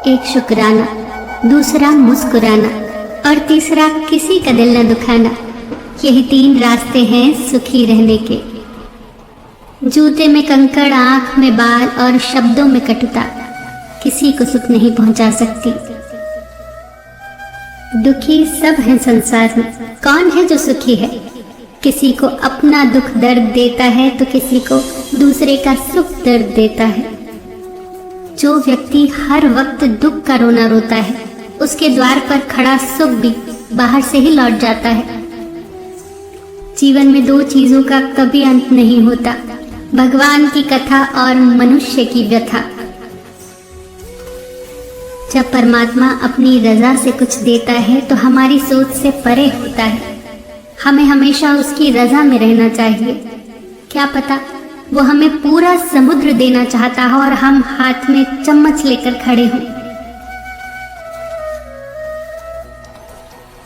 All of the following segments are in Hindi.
एक शुक्राना, दूसरा मुस्कुराना और तीसरा किसी का दिल न दुखाना। यही 3 रास्ते हैं सुखी रहने के। जूते में कंकड़, आंख में बाल और शब्दों में कटुता किसी को सुख नहीं पहुंचा सकती। दुखी सब हैं संसार में, कौन है जो सुखी है? किसी को अपना दुख दर्द देता है तो किसी को दूसरे का सुख दर्द देता है। जो व्यक्ति हर वक्त दुख का रोना रोता है, उसके द्वार पर खड़ा सुख भी बाहर से ही लौट जाता है। जीवन में 2 चीजों का कभी अंत नहीं होता, भगवान की कथा और मनुष्य की व्यथा। जब परमात्मा अपनी रजा से कुछ देता है तो हमारी सोच से परे होता है। हमें हमेशा उसकी रजा में रहना चाहिए। क्या पता वो हमें पूरा समुद्र देना चाहता हो और हम हाथ में चम्मच लेकर खड़े हों।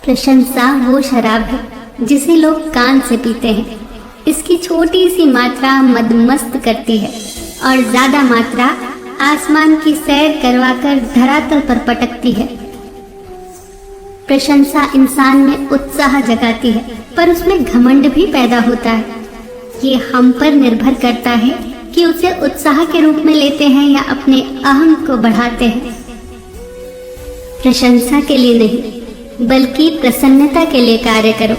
प्रशंसा वो शराब है जिसे लोग कान से पीते हैं। इसकी छोटी सी मात्रा मदमस्त करती है और ज्यादा मात्रा आसमान की सैर करवाकर धरातल पर पटकती है। प्रशंसा इंसान में उत्साह जगाती है, पर उसमें घमंड भी पैदा होता है। ये हम पर निर्भर करता है कि उसे उत्साह के रूप में लेते हैं या अपने अहम को बढ़ाते हैं। प्रशंसा के लिए नहीं, बल्कि प्रसन्नता के लिए कार्य करो,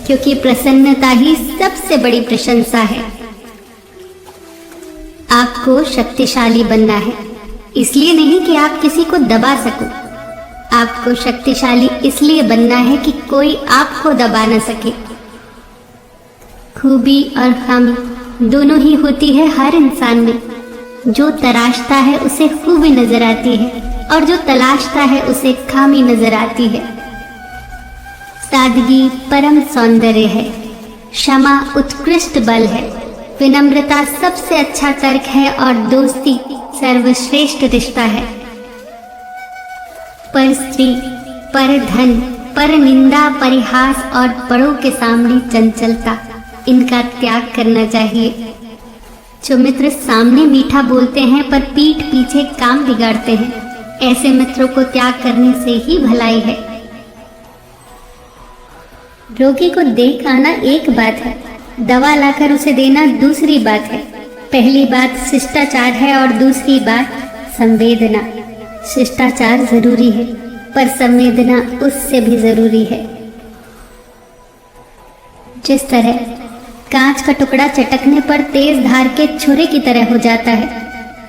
क्योंकि प्रसन्नता ही सबसे बड़ी प्रशंसा है। आपको शक्तिशाली बनना है, इसलिए नहीं कि आप किसी को दबा सको। आपको शक्तिशाली इसलिए बनना है कि कोई आपको दबा न सके। खूबी और खामी दोनों ही होती है हर इंसान में। जो तराशता है उसे खूबी नजर आती है और जो तलाशता है उसे खामी नजर आती है। सादगी परम सौंदर्य है, क्षमा उत्कृष्ट बल है, विनम्रता सबसे अच्छा तर्क है और दोस्ती सर्वश्रेष्ठ रिश्ता है। पर स्त्री, पर धन, पर निंदा, परिहास और बड़ों के सामने चंचलता, इनका त्याग करना चाहिए। जो मित्र सामने मीठा बोलते हैं पर पीठ पीछे काम बिगाड़ते हैं, ऐसे मित्रों को त्याग करने से ही भलाई है। रोगी को देख आना एक बात है, दवा लाकर उसे देना दूसरी बात है। पहली बात शिष्टाचार है और दूसरी बात संवेदना। शिष्टाचार जरूरी है, पर संवेदना उससे भी जरूरी है। जिस तरह कांच का टुकड़ा चटकने पर तेज धार के छुरे की तरह हो जाता है,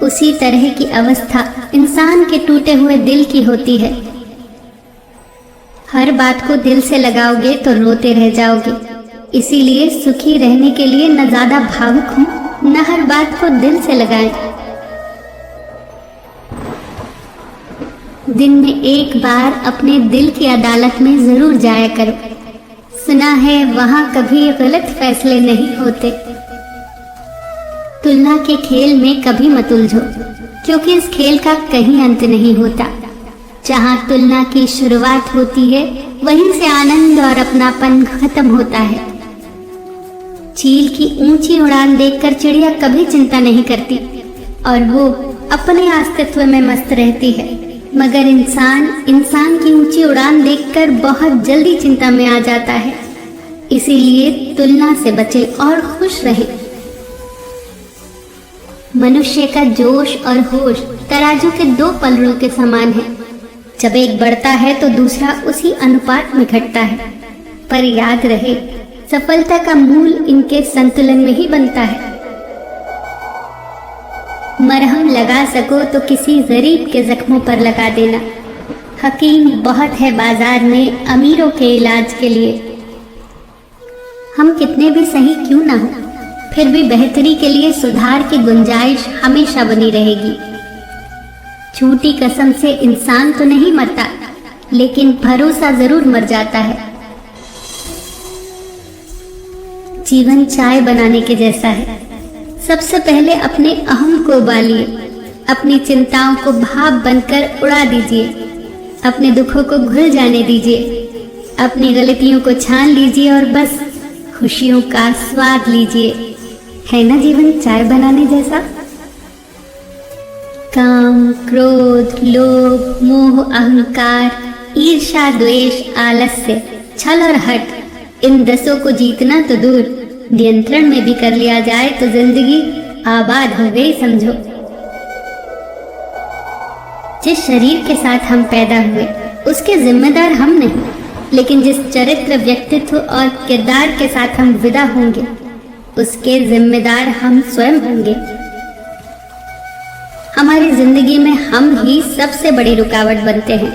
उसी तरह की अवस्था इंसान के टूटे हुए दिल की होती है। हर बात को दिल से लगाओगे तो रोते रह जाओगे। इसीलिए सुखी रहने के लिए न ज्यादा भावुक हो, न हर बात को दिल से लगाएं। दिन में एक बार अपने दिल की अदालत में जरूर जाया करो। सुना है वहां कभी गलत फैसले नहीं होते। तुलना के खेल में कभी मत उलझो, क्योंकि इस खेल का कहीं अंत नहीं होता। जहाँ तुलना की शुरुआत होती है, वहीं से आनंद और अपनापन खत्म होता है। चील की ऊंची उड़ान देखकर चिड़िया कभी चिंता नहीं करती और वो अपने अस्तित्व में मस्त रहती है, मगर इंसान की ऊंची उड़ान देखकर बहुत जल्दी चिंता में आ जाता है। इसीलिए तुलना से बचे और खुश रहे। मनुष्य का जोश और होश तराजू के 2 पलड़ों के समान है। जब एक बढ़ता है तो दूसरा उसी अनुपात में घटता है। पर याद रहे, सफलता का मूल इनके संतुलन में ही बनता है। मरहम लगा सको तो किसी गरीब के जख्मों पर लगा देना। हकीम बहुत है बाजार में अमीरों के इलाज के लिए। हम कितने भी सही क्यों ना हो, फिर भी बेहतरी के लिए सुधार की गुंजाइश हमेशा बनी रहेगी। झूठी कसम से इंसान तो नहीं मरता, लेकिन भरोसा जरूर मर जाता है। जीवन चाय बनाने के जैसा है। सबसे पहले अपने अहम को उबालिए, अपनी चिंताओं को भाप बनकर उड़ा दीजिए, अपने दुखों को घुल जाने दीजिए, अपनी गलतियों को छान लीजिए और बस खुशियों का स्वाद लीजिए। है ना जीवन चाय बनाने जैसा? काम काम, क्रोध, लोभ, मोह, अहंकार, ईर्ष्या, द्वेष, आलस्य, छल और हठ, इन 10 को जीतना तो दूर, नियंत्रण में भी कर लिया जाए तो जिंदगी आबाद हो गई समझो। जिस शरीर के साथ हम पैदा हुए उसके जिम्मेदार हम नहीं, लेकिन जिस चरित्र, व्यक्तित्व और किरदार के साथ हम विदा होंगे उसके जिम्मेदार हम स्वयं होंगे। हमारी जिंदगी में हम ही सबसे बड़ी रुकावट बनते हैं,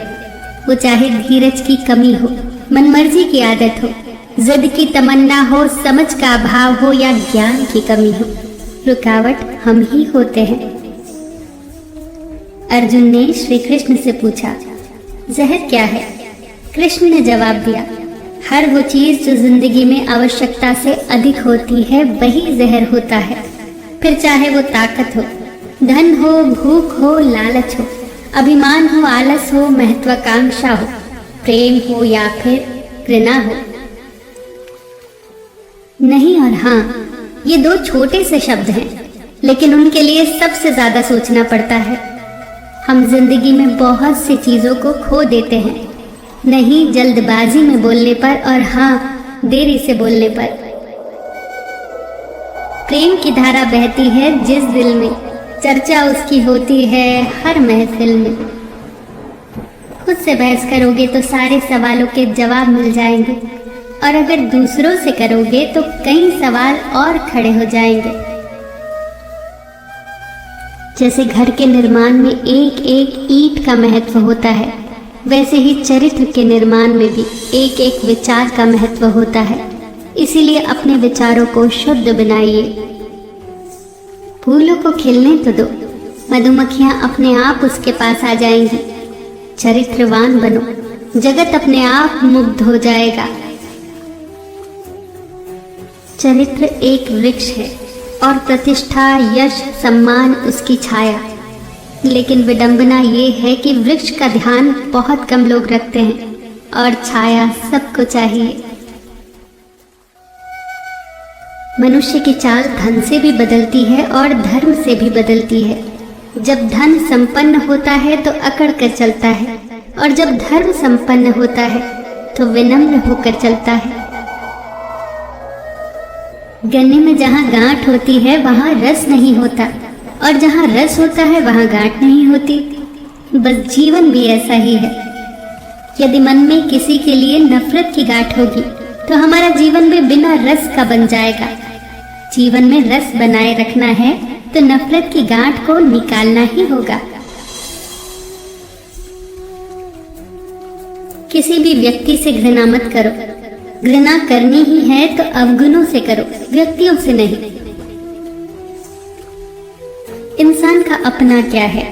वो चाहे धीरज की कमी हो, मनमर्जी की आदत हो, जिद की तमन्ना हो, समझ का अभाव हो या ज्ञान की कमी हो, रुकावट हम ही होते हैं। अर्जुन ने श्री कृष्ण से पूछा, जहर क्या है? कृष्ण ने जवाब दिया, हर वो चीज जो जिंदगी में आवश्यकता से अधिक होती है वही जहर होता है। फिर चाहे वो ताकत हो, धन हो, भूख हो, लालच हो, अभिमान हो, आलस हो, महत्वाकांक्षा हो, प्रेम हो या फिर घृणा हो। नहीं और हाँ, ये 2 छोटे से शब्द हैं, लेकिन उनके लिए सबसे ज्यादा सोचना पड़ता है। हम जिंदगी में बहुत सी चीजों को खो देते हैं, नहीं जल्दबाजी में बोलने पर और हाँ देरी से बोलने पर। प्रेम की धारा बहती है जिस दिल में, चर्चा उसकी होती है हर महफिल में। खुद से बहस करोगे तो सारे सवालों के जवाब मिल जाएंगे, और अगर दूसरों से करोगे तो कई सवाल और खड़े हो जाएंगे। जैसे घर के निर्माण में एक एक ईंट का महत्व होता है, वैसे ही चरित्र के निर्माण में भी एक एक विचार का महत्व होता है। इसीलिए अपने विचारों को शुद्ध बनाइए। फूलों को खिलने तो दो, मधुमक्खियां अपने आप उसके पास आ जाएंगी। चरित्रवान बनो, जगत अपने आप मुग्ध हो जाएगा। चरित्र एक वृक्ष है और प्रतिष्ठा, यश, सम्मान उसकी छाया। लेकिन विडंबना ये है कि वृक्ष का ध्यान बहुत कम लोग रखते हैं और छाया सबको चाहिए। मनुष्य की चाल धन से भी बदलती है और धर्म से भी बदलती है। जब धन संपन्न होता है तो अकड़ कर चलता है, और जब धर्म संपन्न होता है तो विनम्र होकर चलता है। गन्ने में जहाँ गांठ होती है वहाँ रस नहीं होता, और जहाँ रस होता है वहाँ गांठ नहीं होती। बस जीवन भी ऐसा ही है। यदि मन में किसी के लिए नफरत की गांठ होगी तो हमारा जीवन भी बिना रस का बन जाएगा। जीवन में रस बनाए रखना है तो नफरत की गांठ को निकालना ही होगा। किसी भी व्यक्ति से घृणा मत करो। घृणा करनी ही है तो अवगुणों से करो, व्यक्तियों से नहीं। इंसान का अपना क्या है?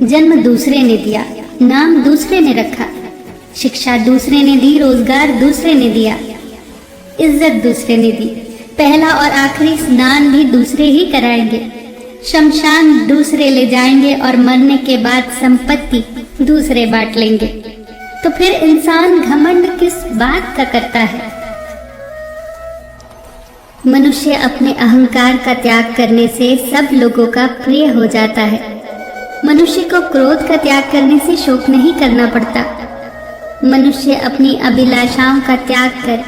जन्म दूसरे ने दिया, नाम दूसरे ने रखा, शिक्षा दूसरे ने दी, रोजगार दूसरे ने दिया, इज्जत दूसरे ने दी, पहला और आखिरी स्नान भी दूसरे ही कराएंगे, शमशान दूसरे ले जाएंगे और मरने के बाद संपत्ति दूसरे बांट लेंगे। तो फिर इंसान घमंड किस बात का करता है? मनुष्य अपने अहंकार का त्याग करने से सब लोगों का प्रिय हो जाता है। मनुष्य को क्रोध का त्याग करने से शोक नहीं करना पड़ता। मनुष्य अपनी अभिलाषाओं का त्याग कर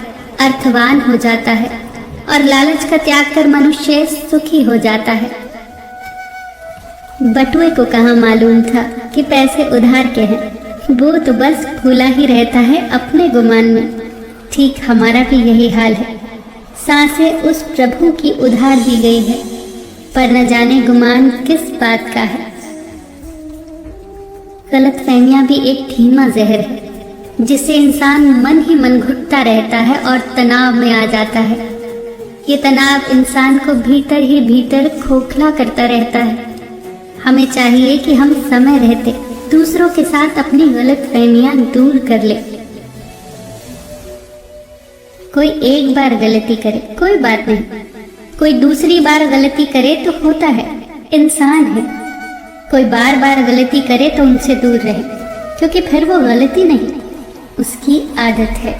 अर्थवान हो जाता है, और लालच का त्याग कर मनुष्य सुखी हो जाता है। बटुए को कहाँ मालूम था कि पैसे उधार के हैं, वो तो बस फूला ही रहता है अपने गुमान में। ठीक हमारा भी यही हाल है। सांसें उस प्रभु की उधार दी गई है, पर न जाने गुमान किस बात का है। गलतफहमियां भी एक धीमा जहर है, जिससे इंसान मन ही मन घुटता रहता है और तनाव में आ जाता है। ये तनाव इंसान को भीतर ही भीतर खोखला करता रहता है। हमें चाहिए कि हम समय रहते दूसरों के साथ अपनी गलतफहमियां दूर कर ले। कोई एक बार गलती करे कोई बात नहीं, कोई दूसरी बार गलती करे तो होता है, इंसान है। कोई बार बार गलती करे तो उनसे दूर रहे, क्योंकि फिर वो गलती नहीं, उसकी आदत है।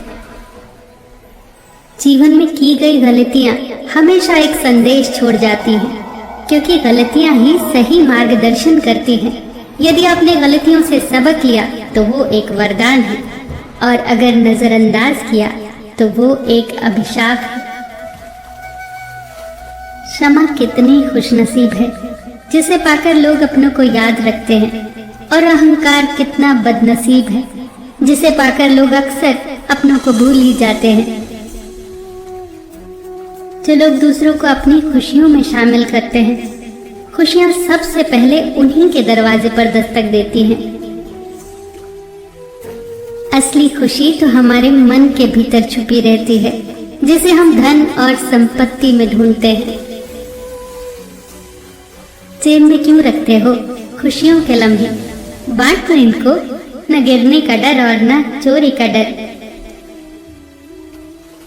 जीवन में की गई गलतियां हमेशा एक संदेश छोड़ जाती हैं, क्योंकि गलतियां ही सही मार्गदर्शन करती हैं। यदि आपने गलतियों से सबक लिया तो वो एक वरदान है, और अगर नजरअंदाज किया तो वो एक अभिशाप है। क्षमा कितनी खुशनसीब है जिसे पाकर लोग अपनों को याद रखते हैं, और अहंकार कितना बदनसीब है जिसे पाकर लोग अक्सर अपनों को भूल ही जाते हैं। जो लोग दूसरों को अपनी खुशियों में शामिल करते हैं, खुशियां सबसे पहले उन्हीं के दरवाजे पर दस्तक देती हैं। असली खुशी तो हमारे मन के भीतर छुपी रहती है, जिसे हम धन और संपत्ति में ढूंढते हैं। जेब में क्यों रखते हो खुशियों के लम्हे, बांट दो इनको, न गिरने का डर और न चोरी का डर।